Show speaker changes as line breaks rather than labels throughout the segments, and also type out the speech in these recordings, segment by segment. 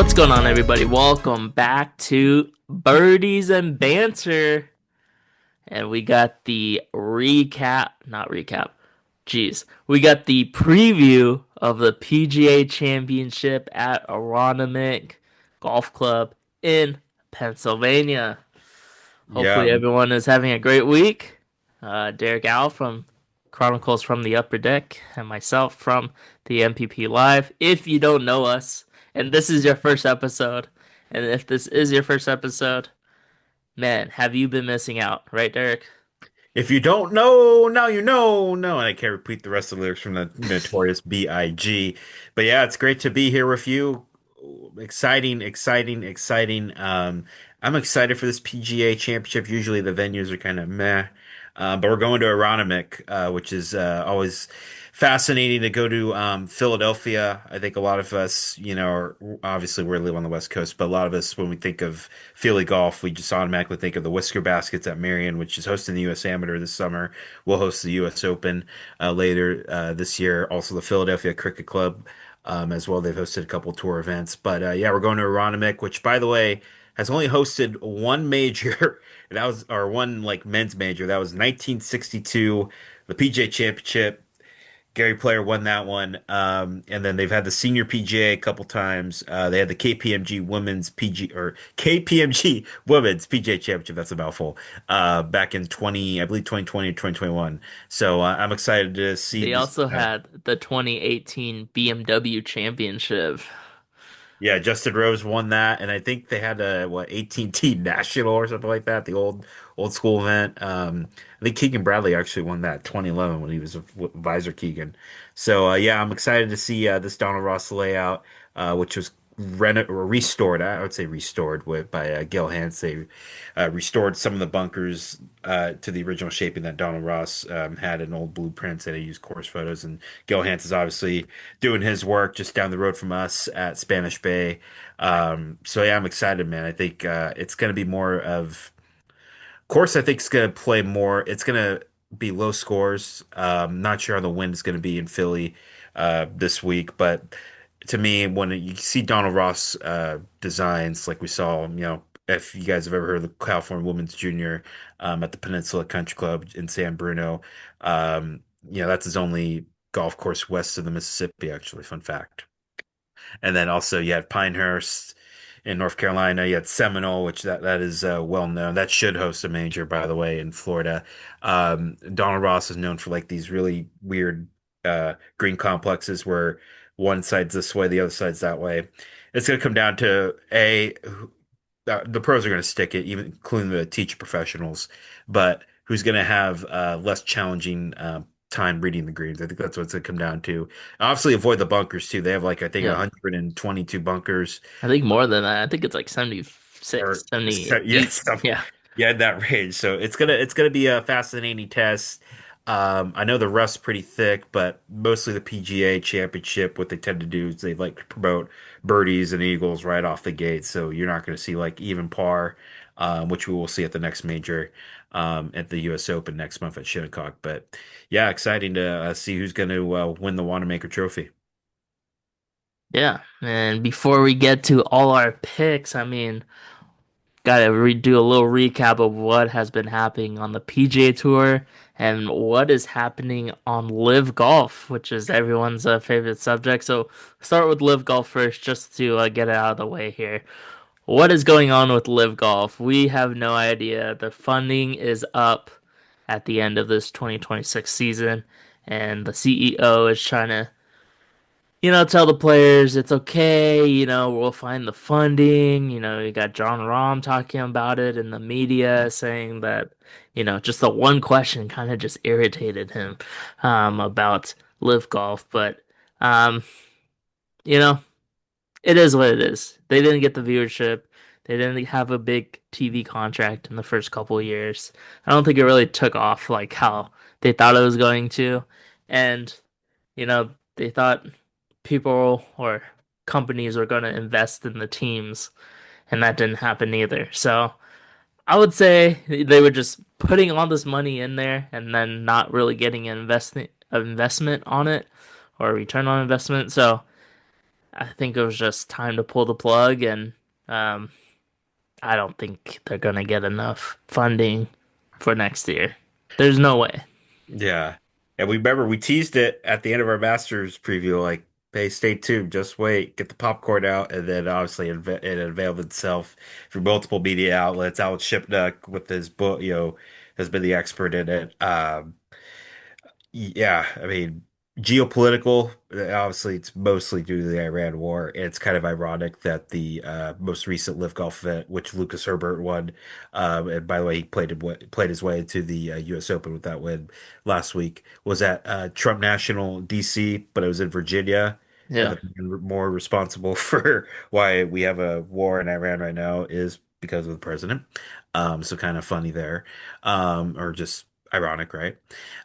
What's going on, everybody? Welcome back to Birdies and Banter. And we got the not recap. Jeez. We got the preview of the PGA Championship at Aronimink Golf Club in Pennsylvania.
Yeah,
Hopefully, everyone is having a great week. Derek Al from Chronicles from the Upper Deck and myself from the MPP Live. If you don't know us, and this is your first episode, and if this is your first episode, man, have you been missing out, right, Derek?
if you don't know, now you know. No, and I can't repeat the rest of the lyrics from the notorious B.I.G. But yeah, it's great to be here with you. Exciting, exciting, exciting. I'm excited for this PGA Championship. Usually the venues are kind of meh, but we're going to Aronimink, which is always fascinating to go to Philadelphia. I think a lot of us, obviously we live on the West Coast, but a lot of us, when we think of Philly golf, we just automatically think of the Whisker Baskets at Marion, which is hosting the U.S. Amateur this summer. We'll host the U.S. Open later this year. Also, the Philadelphia Cricket Club as well. They've hosted a couple tour events. But yeah, we're going to Aronimink, which, by the way, has only hosted one major. That was, or one like men's major. That was 1962, the PGA Championship. Gary Player won that one. And then they've had the senior PGA a couple times. They had the KPMG Women's PG or KPMG Women's PGA Championship. That's a mouthful. Back in 20, I believe 2020 or 2021. So I'm excited to see
They
this.
also had the 2018 BMW Championship.
Yeah, Justin Rose won that, and I think they had a what 18T National or something like that, the old school event. I think Keegan Bradley actually won that 2011 when he was a Visor Keegan. So yeah, I'm excited to see this Donald Ross layout, which was reno or restored. I would say restored by Gil Hanse. They restored some of the bunkers to the original shaping that Donald Ross had in old blueprints, and they used course photos. And Gil Hanse is obviously doing his work just down the road from us at Spanish Bay. So yeah, I'm excited, man. I think it's going to be more of course. I think it's going to play more. It's going to be low scores. Not sure how the wind is going to be in Philly this week, but to me, when you see Donald Ross designs, like we saw, if you guys have ever heard of the California Women's Junior at the Peninsula Country Club in San Bruno, that's his only golf course west of the Mississippi, actually. Fun fact. And then also you have Pinehurst in North Carolina. You had Seminole, which that is well known. That should host a major, by the way, in Florida. Donald Ross is known for like these really weird green complexes where one side's this way, the other side's that way. It's going to come down to the pros are going to stick it, even including the teacher professionals, but who's going to have less challenging time reading the greens. I think that's what it's going to come down to. Obviously, avoid the bunkers too. They have like I think
Yeah,
122 bunkers,
I think more than that. I think it's like 76,
or
78.
yes,
Yeah.
yeah, in that range. So it's gonna be a fascinating test. I know the rough's pretty thick, but mostly the PGA Championship, what they tend to do is they like to promote birdies and eagles right off the gate. So you're not going to see like even par, which we will see at the next major, at the U.S. Open next month at Shinnecock. But yeah, exciting to see who's going to win the Wannamaker Trophy.
Yeah. And before we get to all our picks, I mean, gotta redo a little recap of what has been happening on the PGA Tour and what is happening on LIV Golf, which is everyone's favorite subject. So start with LIV Golf first, just to get it out of the way here. What is going on with LIV Golf? We have no idea. The funding is up at the end of this 2026 season, and the CEO is trying to tell the players it's okay, we'll find the funding. You got John Rahm talking about it in the media saying that, just the one question kind of just irritated him about Live Golf. But, um, you know, it is what it is. They didn't get the viewership. They didn't have a big TV contract in the first couple of years. I don't think it really took off like how they thought it was going to. And they thought people or companies were going to invest in the teams, and that didn't happen either. So I would say they were just putting all this money in there and then not really getting an investment on it or a return on investment. So I think it was just time to pull the plug, and um, I don't think they're gonna get enough funding for next year. There's no way.
Yeah. And we remember we teased it at the end of our Masters preview, like, hey, stay tuned, just wait, get the popcorn out. And then obviously it unveiled itself through multiple media outlets. Alex Shipnuck with his book, has been the expert in it. Yeah, I mean, geopolitical, obviously, it's mostly due to the Iran war. And it's kind of ironic that the most recent LIV Golf event, which Lucas Herbert won, and by the way, he played his way into the U.S. Open with that win last week, was at Trump National DC, but it was in Virginia. And
Yeah.
the man more responsible for why we have a war in Iran right now is because of the president. So kind of funny there, or just ironic, right?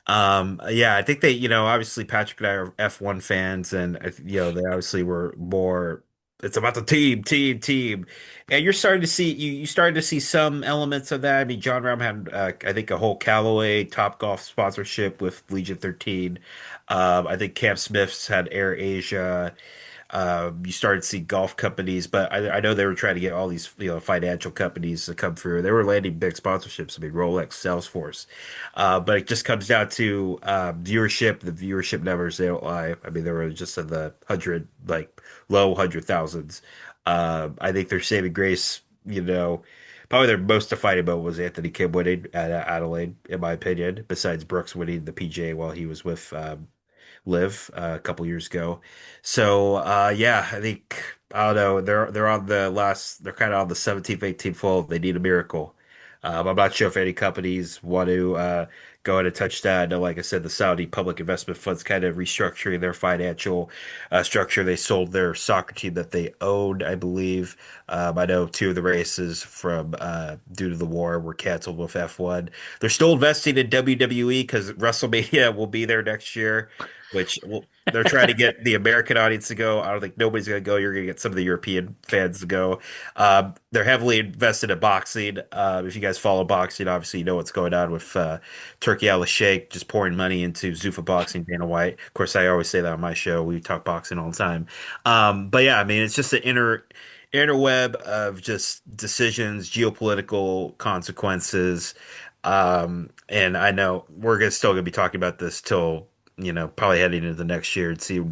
Yeah, I think they, obviously Patrick and I are F1 fans, and they obviously were more. It's about the team, team, team, and you're starting to see you started to see some elements of that. I mean, John Rahm had, I think, a whole Callaway Top Golf sponsorship with Legion 13. I think Cam Smith's had Air Asia. You started to see golf companies, but I know they were trying to get all these, financial companies to come through. They were landing big sponsorships. I mean, Rolex, Salesforce. But it just comes down to viewership. The viewership numbers, they don't lie. I mean, they were just in the hundred, like low hundred thousands. I think their saving grace, probably their most defining moment was Anthony Kim winning at Adelaide, in my opinion, besides Brooks winning the PGA while he was with live a couple years ago. So yeah, I think I don't know. They're on the last. They're kind of on the 17th, 18th hole. They need a miracle. I'm not sure if any companies want to go ahead and touch that. I know, like I said, the Saudi Public Investment Fund's kind of restructuring their financial structure. They sold their soccer team that they owned, I believe. I know two of the races from due to the war were canceled with F1. They're still investing in WWE because WrestleMania will be there next year, which they're trying to get the American audience to go. I don't think nobody's going to go. You're going to get some of the European fans to go. They're heavily invested in boxing. If you guys follow boxing, obviously you know what's going on with Turkey Al Sheikh just pouring money into Zuffa Boxing, Dana White. Of course, I always say that on my show. We talk boxing all the time. But yeah, I mean, it's just an interweb of just decisions, geopolitical consequences. And I know we're still gonna be talking about this till, probably heading into the next year and see,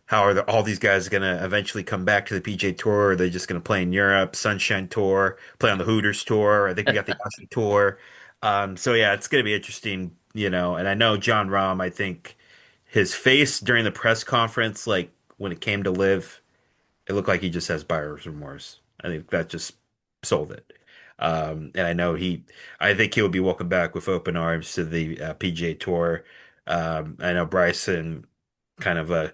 how are all these guys gonna eventually come back to the PGA Tour? Are they just gonna play in Europe, Sunshine Tour, play on the Hooters Tour? I think we got the Aussie Tour. So yeah, it's gonna be interesting, and I know John Rahm, I think his face during the press conference, like when it came to live, it looked like he just has buyer's remorse. I think that just sold it. And I think he'll be welcome back with open arms to the PGA Tour. I know Bryson kind of I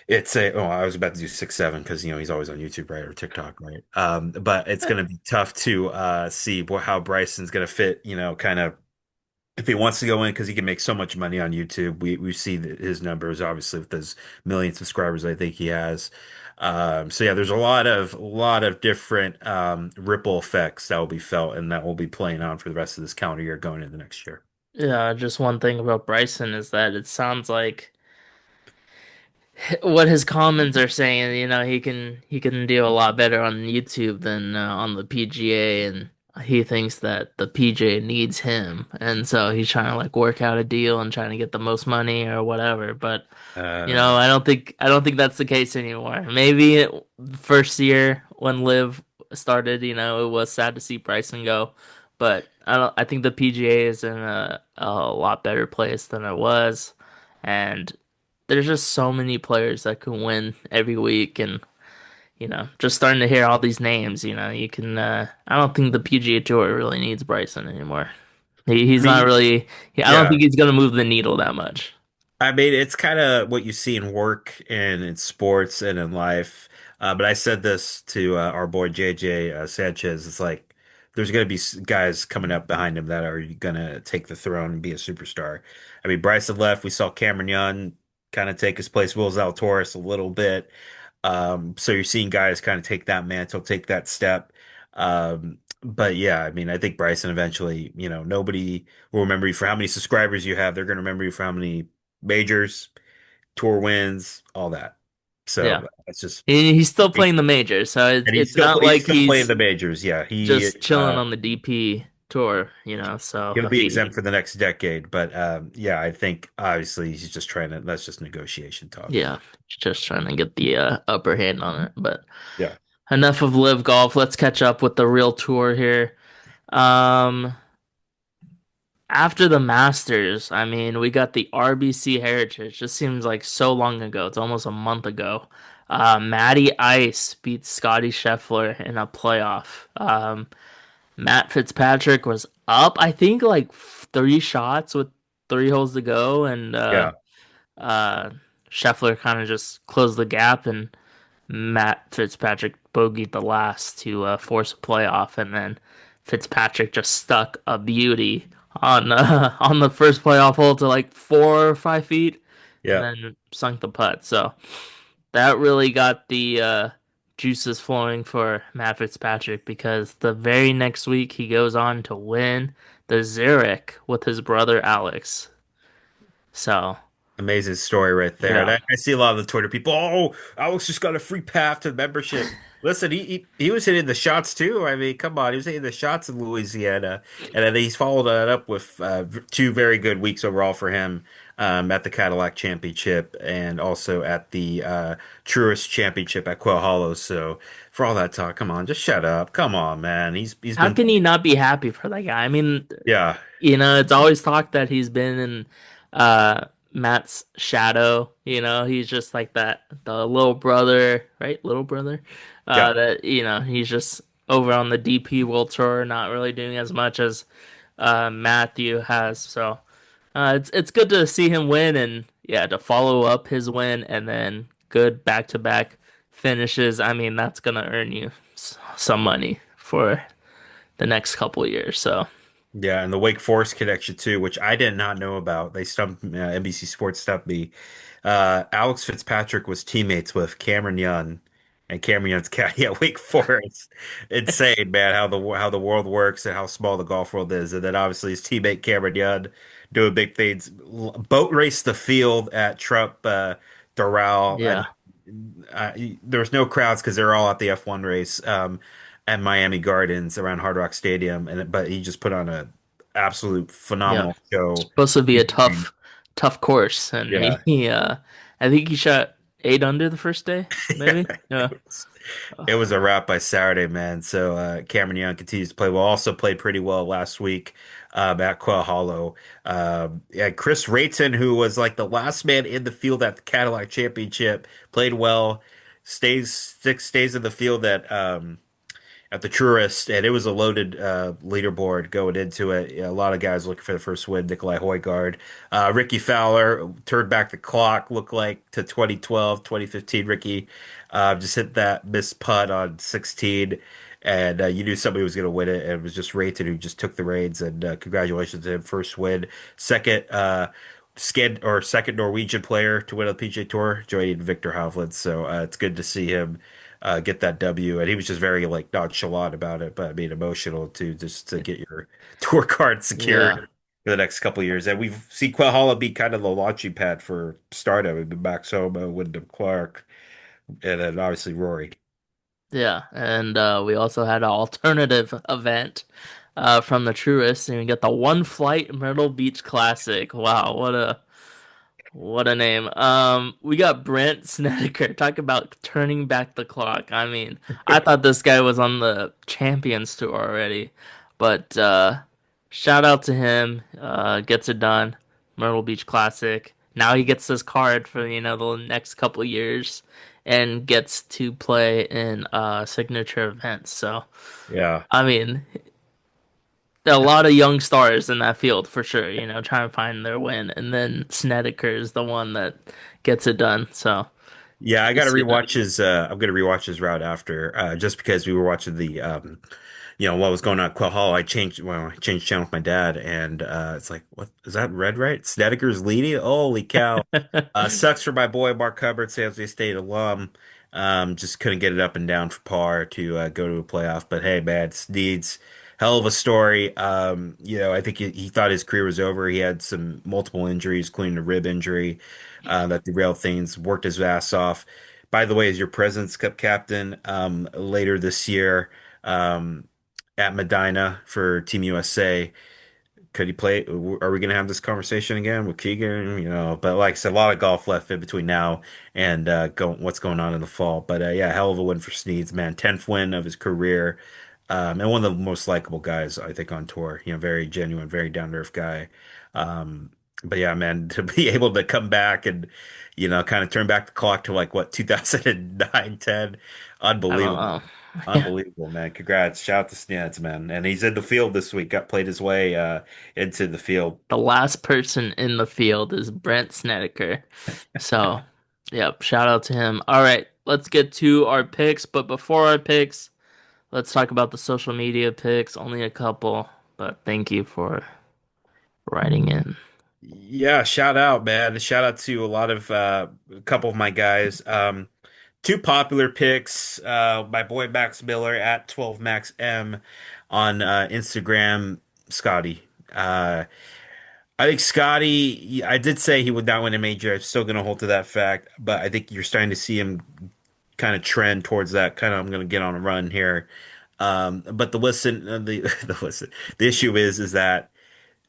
was about to do 6'7" because, he's always on YouTube, right? Or TikTok, right? But it's going to be tough to see how Bryson's going to fit, kind of if he wants to go in because he can make so much money on YouTube. We see his numbers obviously with his million subscribers I think he has. So yeah, there's a lot of different ripple effects that will be felt and that will be playing on for the rest of this calendar year going into next year.
Yeah, just one thing about Bryson is that it sounds like what his comments are saying, he can do a lot better on YouTube than on the PGA, and he thinks that the PGA needs him, and so he's trying to like work out a deal and trying to get the most money or whatever. But
Uh,
I don't think that's the case anymore. Maybe first year when Liv started, it was sad to see Bryson go, but I think the PGA is in a lot better place than it was, and there's just so many players that can win every week, and just starting to hear all these names, you can. I don't think the PGA Tour really needs Bryson anymore.
I
He's not
mean,
really. I don't
yeah.
think he's gonna move the needle that much.
I mean, it's kind of what you see in work and in sports and in life. But I said this to our boy JJ Sanchez. It's like there's going to be guys coming up behind him that are going to take the throne and be a superstar. I mean, Bryson left. We saw Cameron Young kind of take his place, Will Zalatoris a little bit. So you're seeing guys kind of take that mantle, take that step. But yeah, I mean, I think Bryson eventually, nobody will remember you for how many subscribers you have. They're going to remember you for how many majors, tour wins, all that.
Yeah.
So that's just
He's still
he,
playing the majors, so
and
it's not
he's
like
still playing
he's
the majors. Yeah, he
just chilling on the DP tour, you know. So
he'll be
he,
exempt for the next decade. But yeah, I think obviously he's just trying to. That's just negotiation talk.
yeah, just trying to get the upper hand on it. But
Yeah,
enough of live golf. Let's catch up with the real tour here. Um, After the Masters, I mean, we got the RBC Heritage. Just seems like so long ago. It's almost a month ago. Matty Ice beat Scotty Scheffler in a playoff. Matt Fitzpatrick was up, I think, like three shots with three holes to go, and
yeah.
uh, Scheffler kind of just closed the gap, and Matt Fitzpatrick bogeyed the last to force a playoff, and then Fitzpatrick just stuck a beauty on on the first playoff hole to like 4 or 5 feet, and
Yeah.
then sunk the putt. So that really got the juices flowing for Matt Fitzpatrick because the very next week he goes on to win the Zurich with his brother Alex. So
Amazing story right there. And
yeah,
I see a lot of the Twitter people, oh, Alex just got a free path to membership. Listen, he was hitting the shots too. I mean, come on, he was hitting the shots in Louisiana, and then he's followed that up with two very good weeks overall for him at the Cadillac Championship and also at the Truist Championship at Quail Hollow. So for all that talk, come on, just shut up. Come on, man. He's
how
been
can you not be happy for that guy? I mean,
yeah
you know, it's always talked that he's been in Matt's shadow. You know, he's just like that, the little brother, right? Little brother.
yeah.
That, you know, he's just over on the DP World Tour, not really doing as much as Matthew has. So it's good to see him win and yeah, to follow up his win and then good back to back finishes. I mean, that's gonna earn you some money for the next couple years. So
Yeah, and the Wake Forest connection too, which I did not know about. They stumped NBC Sports stumped me. Alex Fitzpatrick was teammates with Cameron Young, and Cameron Young's caddy at Wake Forest. Insane, man, how the world works and how small the golf world is. And then obviously his teammate Cameron Young doing big things. Boat race the field at Trump Doral, and
yeah,
there was no crowds because they're all at the F1 race at Miami Gardens around Hard Rock Stadium, and but he just put on a absolute
yeah.
phenomenal show.
Supposed to be a tough course, and
Yeah.
I think he shot 8 under the first day, maybe. Yeah,
It was a wrap by Saturday, man. So Cameron Young continues to play well. Also played pretty well last week at Quail Hollow. Yeah, Chris Rayton, who was like the last man in the field at the Cadillac Championship, played well. Stays in the field at the Truist, and it was a loaded leaderboard going into it. Yeah, a lot of guys looking for the first win. Nikolai Højgaard, Ricky Fowler turned back the clock. Looked like to 2012, 2015. Ricky just hit that missed putt on 16, and you knew somebody was going to win it. And it was just Rayton who just took the reins. And congratulations to him, first win, second. Second Norwegian player to win on the PGA Tour, joining Victor Hovland. So it's good to see him get that W. And he was just very like nonchalant about it, but I mean emotional too, just to get your tour card secured
yeah,
for the next couple of years. And we've seen Quail Hollow be kind of the launching pad for stardom. We've been Max Homa, Wyndham Clark, and then obviously Rory.
yeah. And we also had an alternative event from the Truist, and we got the One Flight Myrtle Beach Classic. Wow, what a name. We got Brent Snedeker. Talk about turning back the clock. I mean, I thought this guy was on the Champions Tour already, but shout out to him. Gets it done. Myrtle Beach Classic. Now he gets this card for, you know, the next couple years and gets to play in signature events. So,
Yeah.
I mean, there are a lot of young stars in that field for sure, you know, trying to find their win. And then Snedeker is the one that gets it done. So
Yeah, I
we'll
gotta
see that.
rewatch his I'm gonna rewatch his route after just because we were watching the what was going on at Quail Hall. I changed channel with my dad and it's like what is that red right? Snedeker's leading? Holy cow. Sucks for my boy Mark Hubbard, San Jose State alum. Just couldn't get it up and down for par to go to a playoff. But hey man, Sneed's hell of a story. I think he thought his career was over. He had some multiple injuries, including a rib injury that derailed things, worked his ass off. by the way, is your President's Cup captain later this year um, at Medina for Team USA. Could he play? Are we going to have this conversation again with Keegan? But like I said, a lot of golf left in between now and what's going on in the fall. But yeah, hell of a win for Sneeds, man. 10th win of his career. And one of the most likable guys, I think, on tour. Very genuine, very down to earth guy. Um, but yeah, man, to be able to come back and, kind of turn back the clock to like what, 2009, 10,
I don't
unbelievable.
know. Yeah.
Unbelievable, man. Congrats. Shout out to Sneads, man. And he's in the field this week. Got played his way into the field.
The last person in the field is Brent Snedeker. So, yep, shout out to him. All right, let's get to our picks. But before our picks, let's talk about the social media picks. Only a couple, but thank you for writing in.
Yeah, shout out, man. Shout out to a couple of my guys. Two popular picks. My boy Max Miller at 12 Max M on Instagram, Scotty. I think Scotty, I did say he would not win a major. I'm still going to hold to that fact, but I think you're starting to see him kind of trend towards that. Kind of, I'm going to get on a run here. But the issue is that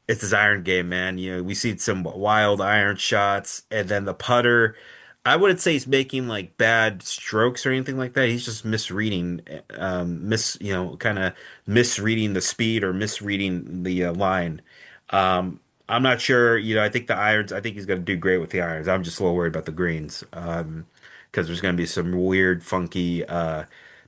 it's his iron game, man. We see some wild iron shots, and then the putter. I wouldn't say he's making like bad strokes or anything like that. He's just misreading, kind of misreading the speed or misreading the line. I'm not sure. I think the irons. I think he's going to do great with the irons. I'm just a little worried about the greens, because there's going to be some weird, funky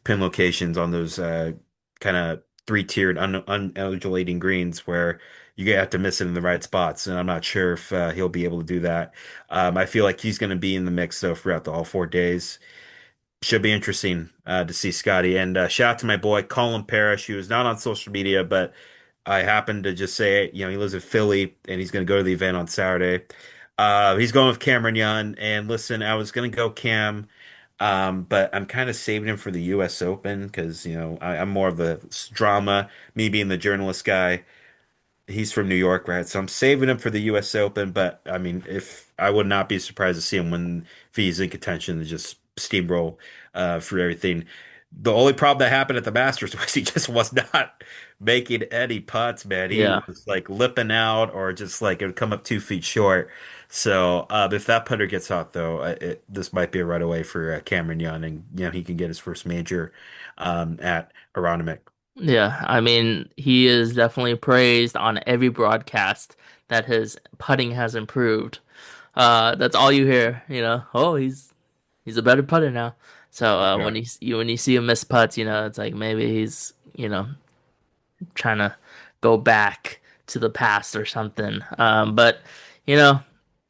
pin locations on those kind of three-tiered undulating greens where you have to miss it in the right spots, and I'm not sure if he'll be able to do that. I feel like he's going to be in the mix though throughout all 4 days. Should be interesting to see Scotty. And shout out to my boy Colin Parrish, who is not on social media, but I happened to just say, he lives in Philly and he's going to go to the event on Saturday. He's going with Cameron Young. And listen, I was going to go Cam, but I'm kind of saving him for the U.S. Open because, I'm more of the drama, me being the journalist guy. He's from New York, right? So I'm saving him for the U.S. Open. But I mean, if I would not be surprised to see him when if he's in contention to just steamroll through everything. The only problem that happened at the Masters was he just was not making any putts, man. He
Yeah,
was like lipping out or just like it would come up 2 feet short. So if that putter gets hot, though, this might be a right away for Cameron Young, and he can get his first major at Aronimink.
yeah. I mean, he is definitely praised on every broadcast that his putting has improved. That's all you hear, you know. Oh, he's a better putter now. So
Yeah.
when you see him miss putts, it's like maybe he's trying to go back to the past or something. But you know,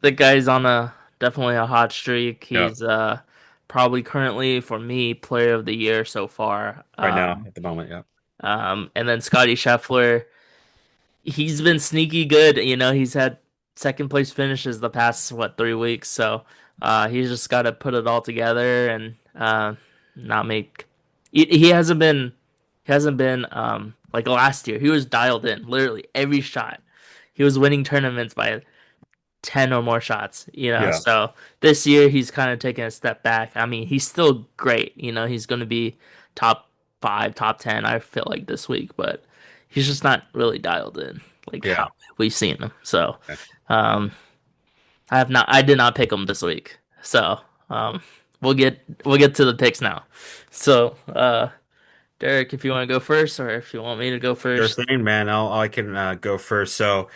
the guy's on a definitely a hot streak.
Yeah.
He's probably currently for me player of the year so far.
Right now, at the moment, yeah.
And then Scotty Scheffler, he's been sneaky good. He's had second place finishes the past 3 weeks. So he's just got to put it all together and not make. He hasn't been like last year. He was dialed in literally every shot. He was winning tournaments by 10 or more shots.
Yeah.
So this year he's kind of taking a step back. I mean, he's still great. He's going to be top 5, top 10. I feel like this week, but he's just not really dialed in like how
Yeah.
we've seen him. So, um, I did not pick him this week. So, um, we'll get to the picks now. So, Derek, if you want to go first, or if you want me to go
Sure
first,
thing, man. I can go first. So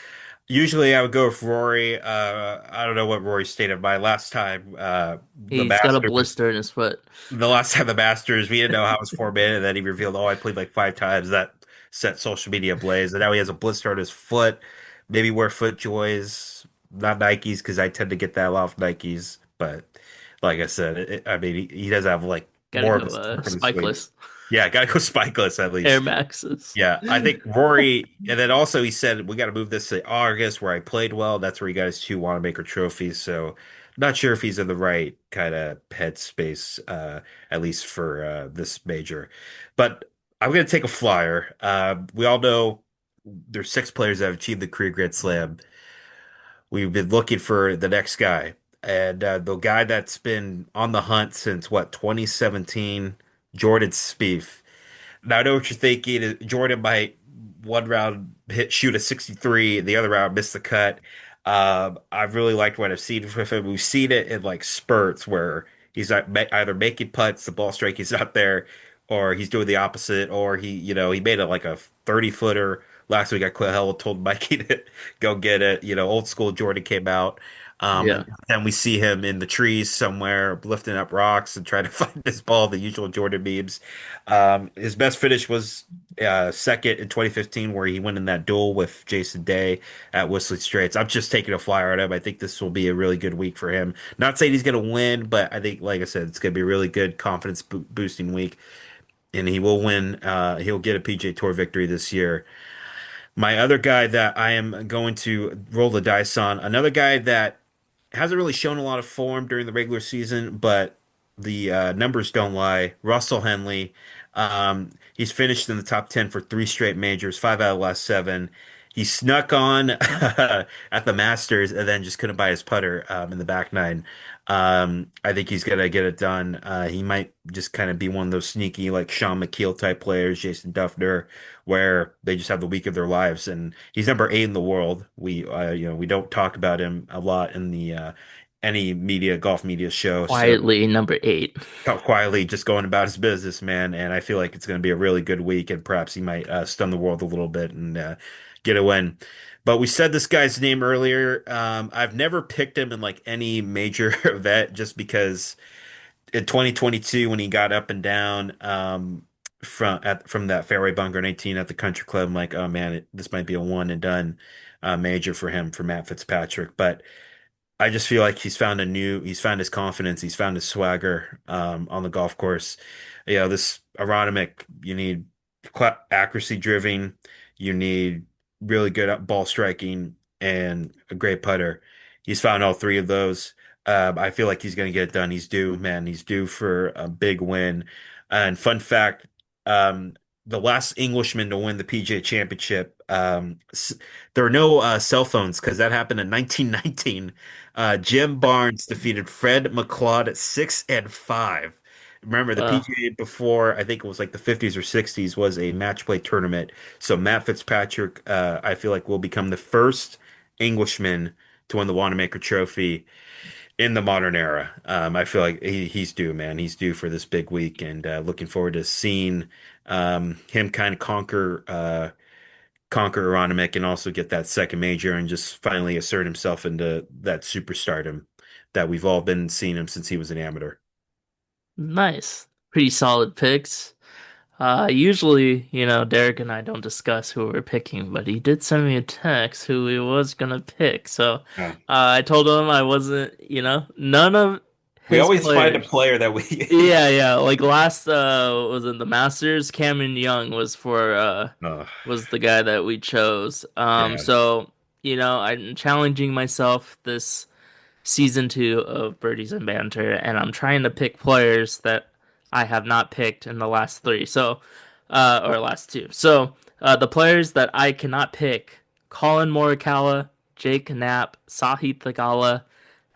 usually I would go with Rory. I don't know what Rory stated by last time.
he's got a blister in his foot.
The last time the Masters, we didn't know how it was formatted, and then he revealed, "Oh, I played like 5 times." That set social media ablaze, and now he has a blister on his foot. Maybe wear FootJoys, not Nikes, because I tend to get that off Nikes. But like I said, I mean, he does have like
Gotta
more
go
of a support in his swing.
spikeless
Yeah, gotta go spikeless at
Air
least.
Maxes.
Yeah, I think Rory, and then also he said we got to move this to August where I played well. That's where he got his 2 Wannamaker trophies. So, not sure if he's in the right kind of headspace, at least for this major. But I'm going to take a flyer. We all know there's 6 players that have achieved the career Grand Slam. We've been looking for the next guy. And the guy that's been on the hunt since what, 2017, Jordan Spieth. Now I know what you're thinking. Jordan might one round shoot a 63, the other round miss the cut. I've really liked what I've seen from him. We've seen it in like spurts where he's either making putts, the ball strike is not there, or he's doing the opposite, or he made it like a 30-footer last week. I quit hell told Mikey to go get it. Old school Jordan came out.
Yeah.
And then we see him in the trees somewhere lifting up rocks and trying to find his ball, the usual Jordan memes. His best finish was second in 2015, where he went in that duel with Jason Day at Whistling Straits. I'm just taking a flyer on him. I think this will be a really good week for him. Not saying he's going to win, but I think, like I said, it's going to be a really good confidence boosting week, and he will win. He'll get a PGA Tour victory this year. My other guy that I am going to roll the dice on, another guy that hasn't really shown a lot of form during the regular season, but the numbers don't lie. Russell Henley, he's finished in the top 10 for three straight majors, five out of the last seven. He snuck on at the Masters and then just couldn't buy his putter in the back nine. I think he's gonna get it done. He might just kind of be one of those sneaky, like Sean McKeel type players, Jason Duffner, where they just have the week of their lives. And he's number 8 in the world. We don't talk about him a lot in the any media, golf media show. So
Quietly number 8.
quietly just going about his business, man. And I feel like it's going to be a really good week, and perhaps he might stun the world a little bit and get a win. But we said this guy's name earlier. I've never picked him in like any major event just because in 2022 when he got up and down from that fairway bunker in 18 at the country club, I'm like, oh man, this might be a one and done major for him, for Matt Fitzpatrick. But I just feel like he's found his confidence, he's found his swagger on the golf course. This Aronimink, you need accuracy driving, you need really good ball striking, and a great putter. He's found all three of those. I feel like he's going to get it done. He's due, man. He's due for a big win. And fun fact, um, the last Englishman to win the PGA Championship, there were no cell phones because that happened in 1919. Jim Barnes defeated Fred McLeod at 6-5. Remember, the
Well,
PGA before, I think it was like the 50s or 60s, was a match play tournament. So Matt Fitzpatrick, I feel like will become the first Englishman to win the Wannamaker Trophy in the modern era. I feel like he's due, man. He's due for this big week, and looking forward to seeing him kind of conquer Aronimink and also get that second major and just finally assert himself into that superstardom that we've all been seeing him since he was an amateur.
nice. Pretty solid picks. Usually, Derek and I don't discuss who we're picking, but he did send me a text who he was gonna pick. So,
Yeah.
I told him I wasn't, none of
We
his
always find a
players.
player that we.
Yeah, yeah. Like last was it the Masters? Cameron Young
Oh,
was the guy that we chose.
yeah.
So, I'm challenging myself this season 2 of Birdies and Banter, and I'm trying to pick players that I have not picked in the last three. So, or last two. So, the players that I cannot pick: Colin Morikawa, Jake Knapp, Sahith Theegala,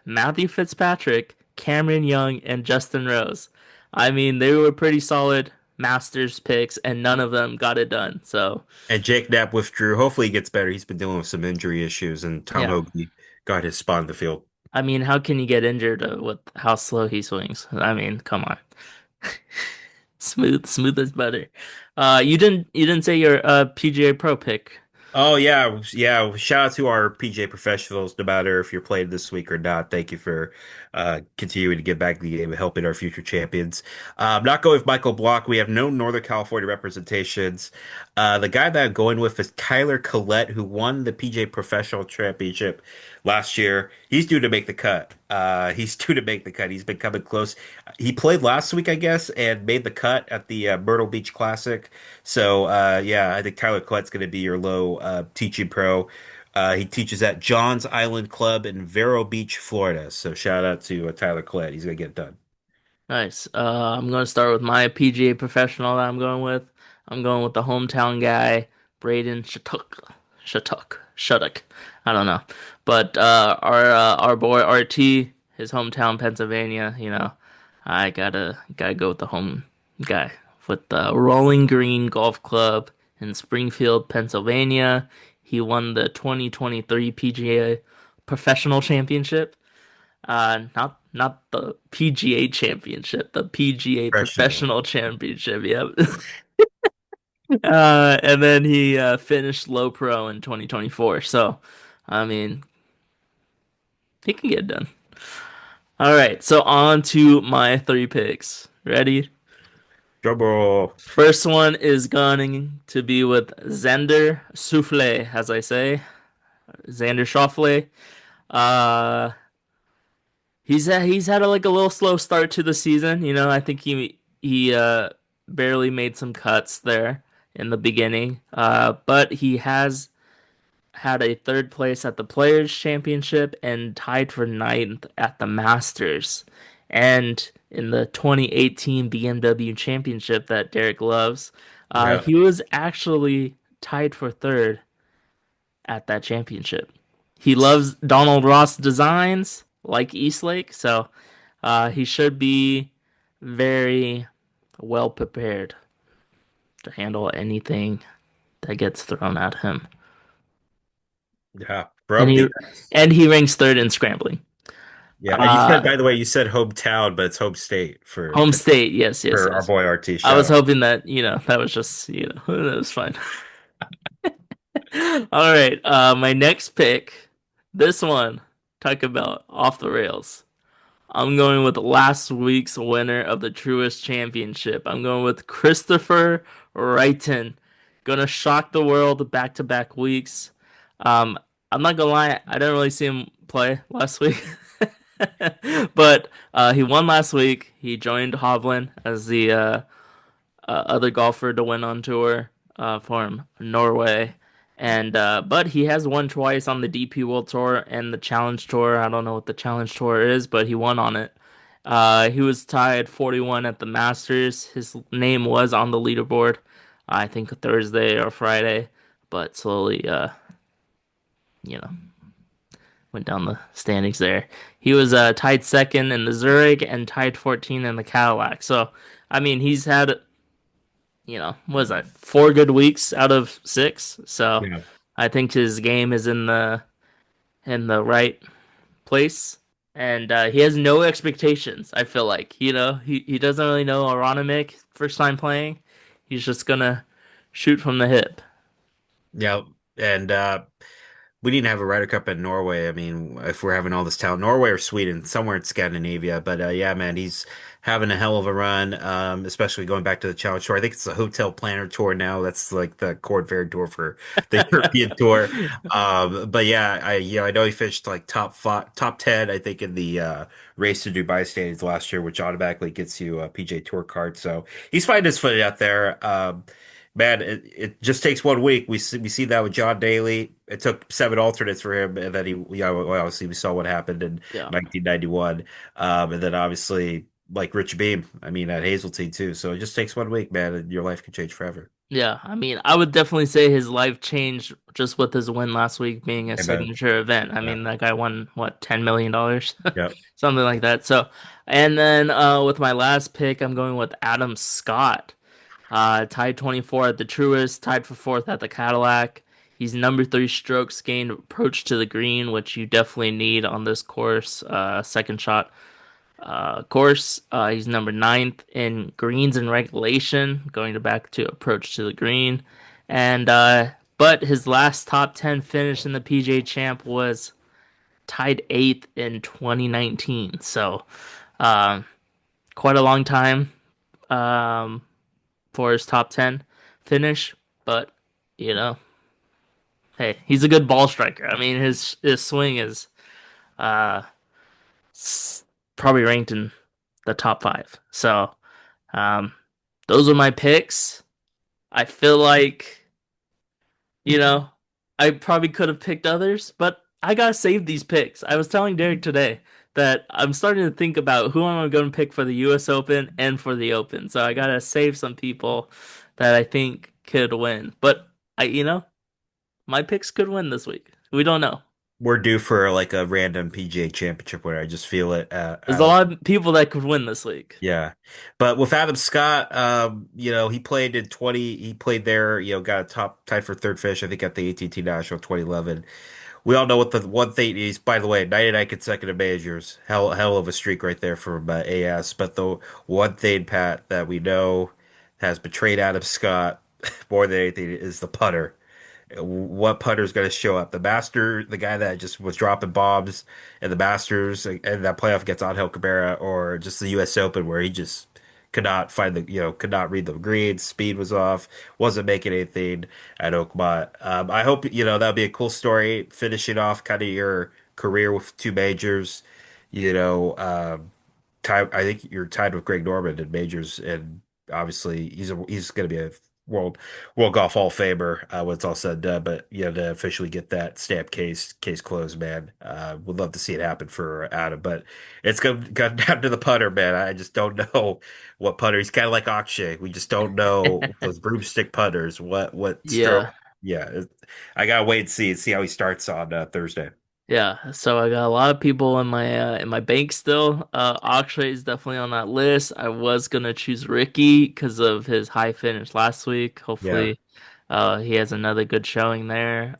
Matthew Fitzpatrick, Cameron Young, and Justin Rose. I mean, they were pretty solid Masters picks, and none of them got it done. So,
And Jake Knapp withdrew. Hopefully he gets better. He's been dealing with some injury issues, and Tom
yeah.
Hoge got his spot in the field.
I mean, how can you get injured with how slow he swings? I mean, come on. Smooth, smooth as butter. You didn't say your PGA Pro pick.
Oh yeah, yeah. Shout out to our PJ professionals, no matter if you're playing this week or not. Thank you for continuing to give back the game and helping our future champions. Not going with Michael Block. We have no Northern California representations. The guy that I'm going with is Tyler Collette, who won the PJ Professional Championship last year. He's due to make the cut. He's due to make the cut. He's been coming close. He played last week, I guess, and made the cut at the Myrtle Beach Classic. So yeah, I think Tyler Collette's going to be your low teaching pro. He teaches at Johns Island Club in Vero Beach, Florida. So shout out to Tyler Collette. He's going to get it done.
Nice. I'm going to start with my PGA professional that I'm going with. I'm going with the hometown guy, Braden Shattuck. I don't know. But our boy RT, his hometown, Pennsylvania, I gotta go with the home guy with the Rolling Green Golf Club in Springfield, Pennsylvania. He won the 2023 PGA Professional Championship. Not the PGA Championship, the PGA
Professional.
Professional Championship. Yep. And then he finished low pro in 2024. So, I mean, he can get it done. All right, so on to my three picks. Ready?
Trouble.
First one is going to be with Xander Souffle, as I say. Xander Schauffele. Uh, he's had like a little slow start to the season. I think he barely made some cuts there in the beginning. But he has had a third place at the Players Championship and tied for ninth at the Masters. And in the 2018 BMW Championship that Derek loves,
Yeah.
he was actually tied for third at that championship. He loves Donald Ross designs like Eastlake, so he should be very well prepared to handle anything that gets thrown at him.
Yeah.
And
Broke
he
the ice.
and he ranks third in scrambling.
Yeah. And you said,
Uh,
by the way, you said hometown, but it's home state
Home state, yes, yes,
for our
yes.
boy RT.
I
Shout
was
out.
hoping that, that was just, that was fine. All right, my next pick, this one, talk about off the rails. I'm going with last week's winner of the Truist Championship. I'm going with Christopher Wrighton. Gonna shock the world back-to-back weeks. Um, I'm not gonna lie, I didn't really see him play last week. But he won last week. He joined Hovland as the other golfer to win on tour from Norway. And but he has won twice on the DP World Tour and the Challenge Tour. I don't know what the Challenge Tour is, but he won on it. He was tied 41 at the Masters. His name was on the leaderboard, I think Thursday or Friday, but slowly, you know, went down the standings there. He was tied second in the Zurich and tied 14 in the Cadillac. So, I mean, he's had what is that, 4 good weeks out of 6. So
Yeah.
I think his game is in the right place, and he has no expectations. I feel like he doesn't really know Aronimink first time playing. He's just gonna shoot from the hip.
Yeah. And we need to have a Ryder Cup in Norway. I mean, if we're having all this talent, Norway or Sweden, somewhere in Scandinavia. But yeah, man, he's having a hell of a run, especially going back to the Challenge Tour. I think it's the Hotel Planner Tour now. That's like the Corn Fair Tour for the European Tour. But yeah, I know he finished like top five, top 10, I think, in the race to Dubai standings last year, which automatically gets you a PJ Tour card. So he's finding his foot out there. Man, it just takes 1 week. We see that with John Daly. It took 7 alternates for him, and then well, obviously we saw what happened in
Yeah.
1991, and then obviously like Rich Beam. I mean at Hazeltine too. So it just takes 1 week, man, and your life can change forever.
Yeah, I mean, I would definitely say his life changed just with his win last week being a
Amen.
signature event. I
Yeah.
mean, that guy won what, $10 million,
Yeah.
something like that. So, and then with my last pick, I'm going with Adam Scott. Tied 24 at the Truist, tied for fourth at the Cadillac. He's number three strokes gained approach to the green, which you definitely need on this course. Second shot course. He's number ninth in greens and regulation, going to back to approach to the green. And but his last top 10 finish in the PGA Champ was tied eighth in 2019. So um, quite a long time um, for his top 10 finish. But you know, hey, he's a good ball striker. I mean, his swing is uh, probably ranked in the top 5. So Um, those are my picks. I feel like, you know, I probably could have picked others, but I gotta save these picks. I was telling Derek today that I'm starting to think about who am I going to pick for the US Open and for the Open. So I gotta save some people that I think could win. But my picks could win this week. We don't know.
we're due for like a random PGA Championship where I just feel it.
There's a lot of people that could win this week.
Yeah. But with Adam Scott, he played in 20, he played there, got a top tied for third finish, I think at the AT&T National 2011. We all know what the one thing is, by the way, 99 consecutive majors. Hell of a streak right there from AS. But the one thing, Pat, that we know has betrayed Adam Scott more than anything is the putter. What putter's going to show up? The Master, the guy that just was dropping bombs in the Masters and that playoff against Angel Cabrera, or just the U.S. Open where he just could not find could not read the greens, speed was off, wasn't making anything at Oakmont. I hope, that'll be a cool story, finishing off kind of your career with two majors. You know, I think you're tied with Greg Norman in majors, and obviously he's going to be a world world golf Hall of Famer when it's all said and done. But to officially get that stamp case closed, man, would love to see it happen for Adam. But it's got down to the putter, man. I just don't know what putter. He's kind of like Akshay. We just don't know those broomstick putters. What stroke?
Yeah.
Yeah, I gotta wait and see how he starts on Thursday.
Yeah, so I got a lot of people in my bank still. Akshay is definitely on that list. I was gonna choose Ricky because of his high finish last week.
Yeah,
Hopefully, he has another good showing there.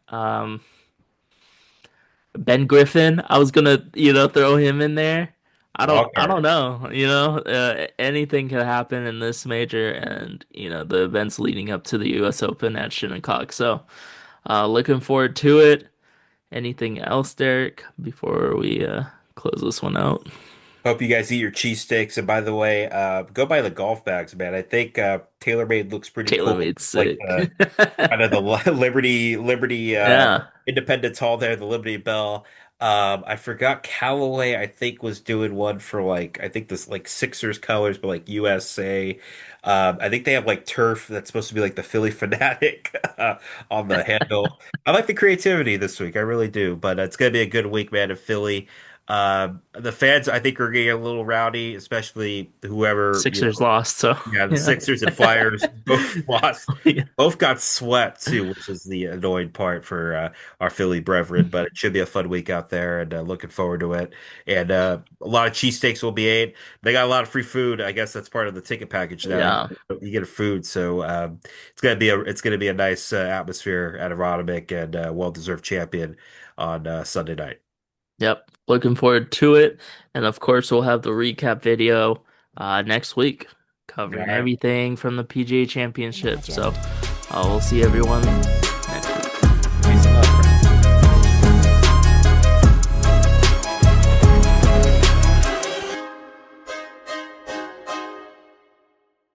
Ben Griffin, I was gonna, throw him in there.
wild
I
card.
don't know, anything could happen in this major and, the events leading up to the US Open at Shinnecock. So, looking forward to it. Anything else, Derek, before we close this one out?
Hope you guys eat your cheesesteaks. And by the way, go buy the golf bags, man. I think TaylorMade looks pretty
Taylor
cool.
made
Like
sick.
the kind of the Liberty
Yeah.
Independence Hall there, the Liberty Bell. I forgot Callaway, I think, was doing one for like I think this like Sixers colors, but like USA. I think they have like turf that's supposed to be like the Philly fanatic on the handle. I like the creativity this week, I really do. But it's gonna be a good week, man, in Philly. The fans, I think, are getting a little rowdy, especially whoever,
Sixers lost, so
yeah, the
yeah.
Sixers and Flyers both lost,
Yeah.
both got swept too, which is the annoying part for our Philly brethren. But it should be a fun week out there, and looking forward to it. And a lot of cheesesteaks will be ate. They got a lot of free food. I guess that's part of the ticket package now.
Yeah.
You get a food, so it's gonna be a nice atmosphere at Aronimink and well-deserved champion on Sunday night.
Yep. Looking forward to it. And of course, we'll have the recap video next week
All
covering
right.
everything from the PGA Championship. So we'll see everyone